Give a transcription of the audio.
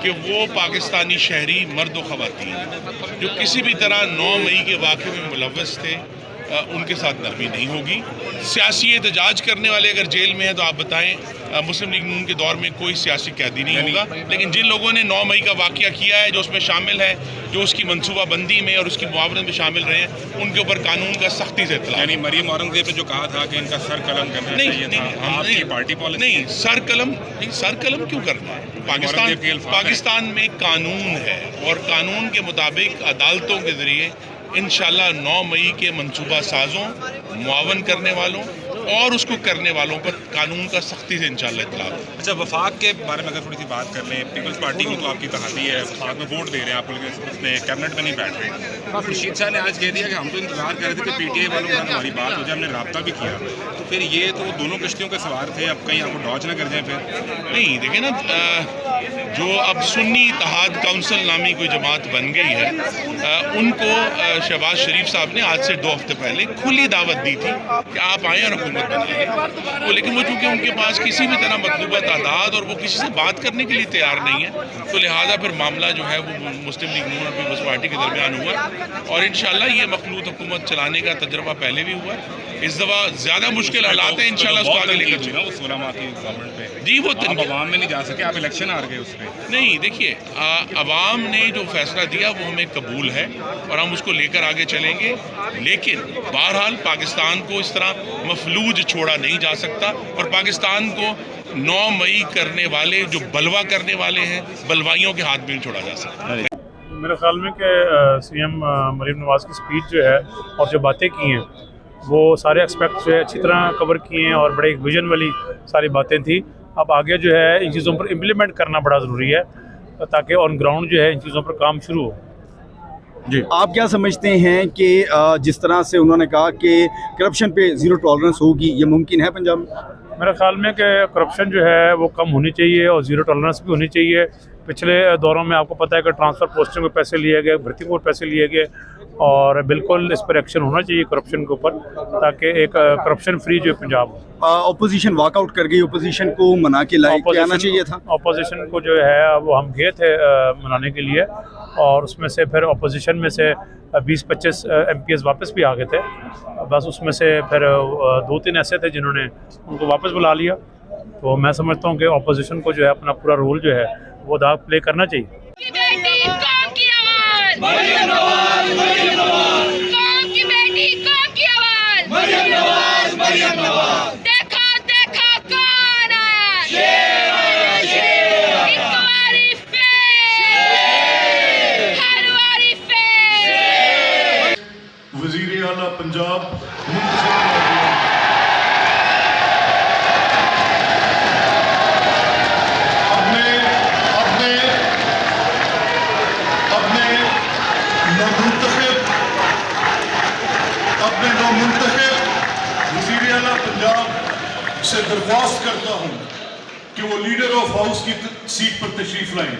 कि वो पाकिस्तानी शहरी मर्द व ख़वातीन जो किसी भी तरह 9 मई के वाक़े में मुलव्वस थे उनके साथ नरमी नहीं होगी। सियासी एहतजाज करने वाले अगर जेल में हैं तो आप बताएं, मुस्लिम लीग नून के दौर में कोई सियासी कैदी नहीं होगा, लेकिन जिन लोगों ने 9 मई का वाक़या किया है, जो उसमें शामिल है, जो उसकी मनसूबाबंदी में और उसकी मुआवनत में शामिल रहे हैं, उनके ऊपर कानून का सख्ती से इत्तला। यानी मरियम औरंगजेब ने जो कहा था कि इनका सर कलम करना चाहिए था, आपकी पार्टी पॉलिसी नहीं, सर कलम क्यों करना है? पाकिस्तान में कानून है और कानून के मुताबिक अदालतों के ज़रिए इंशाल्लाह 9 मई के मनसूबा साजों, मुआवन करने वालों और उसको करने वालों पर कानून का सख्ती से इंशाल्लाह इत्तला। अच्छा, वफाक के बारे में अगर थोड़ी सी बात कर लें, पीपल्स पार्टी की तो आपकी तहादी है, वफाक में वोट दे रहे हैं आप लोग, उसने कैबिनेट में नहीं बैठ रहे। खुर्शीद शाह ने आज कह दिया कि हम तो इंतजार कर रहे थे कि PTI वालों के साथ हमारी बात हो जाए, हमने रब्ता भी किया, तो फिर ये तो दोनों कश्तियों के सवार थे, अब कहीं आपको डॉज ना कर जाए फिर? नहीं, देखिए ना, जो अब सुन्नी इत्तेहाद काउंसिल नामी कोई जमात बन गई है, उनको शहबाज शरीफ साहब ने आज से 2 हफ्ते पहले खुली दावत दी थी कि आप आएँ और हुकूमत बनाइए, तो लेकिन वो चूँकि उनके पास किसी भी तरह मतलूबा तादाद और वो किसी से बात करने के लिए तैयार नहीं है, तो लिहाजा फिर मामला जो है वो मुस्लिम लीग नून और पीपल्स पार्टी के दरमियान हुआ और इंशाल्लाह ये मखलूत हुकूमत चलाने का तजर्बा पहले भी हुआ। इस दफ़ा ज़्यादा मुश्किल हालात है, इंशाल्लाह उसको आगे लेकर चलेंगे। वो 16 माह की गवर्नमेंट पे जी, वो अवाम में नहीं जा सके, आप इलेक्शन हार गए उसमें। नहीं, देखिए, अवाम ने जो फैसला दिया वो हमें कबूल है और हम उसको लेकर आगे चलेंगे, लेकिन बहरहाल पाकिस्तान को इस तरह मफलूज छोड़ा नहीं जा सकता और पाकिस्तान को 9 मई करने वाले, जो बलवा करने वाले हैं, बलवाइयों के हाथ में नहीं छोड़ा जा सकता। मेरे ख्याल में कि CM मरीम नवाज़ की स्पीच जो है और जो बातें की हैं वो सारे एक्सपेक्ट जो है अच्छी तरह कवर किए हैं और बड़े विजन वाली सारी बातें थी। अब आगे जो है इन चीज़ों पर इम्प्लीमेंट करना बड़ा ज़रूरी है ताकि ऑन ग्राउंड जो है इन चीज़ों पर काम शुरू हो। जी, आप क्या समझते हैं कि जिस तरह से उन्होंने कहा कि करप्शन पे ज़ीरो टॉलरेंस होगी, ये मुमकिन है पंजाब में? मेरे ख्याल में कि करप्शन जो है वो कम होनी चाहिए और ज़ीरो टॉलरेंस भी होनी चाहिए। पिछले दौरों में आपको पता है कि ट्रांसफ़र पोस्टिंग में पैसे लिए गए, भर्ती को पैसे लिए गए और बिल्कुल इस पर एक्शन होना चाहिए करप्शन के ऊपर, ताकि एक करप्शन फ्री जो पंजाब हो। अपोजिशन वॉकआउट कर गई, अपोजिशन को मना के लायक आना चाहिए था। अपोजिशन को जो है वो हम गए थे मनाने के लिए और उसमें से फिर अपोजिशन में से 20-25 MPs वापस भी आ गए थे। बस उसमें से फिर 2-3 ऐसे थे जिन्होंने उनको वापस बुला लिया। तो मैं समझता हूँ कि अपोजिशन को जो है अपना पूरा रोल जो है वो अदा प्ले करना चाहिए। वज़ीर आला पंजाब अपने नौमुंतखब वज़ीर आला पंजाब से दरख्वास्त करता हूँ कि वो लीडर ऑफ हाउस की सीट पर तशरीफ़ लाएं।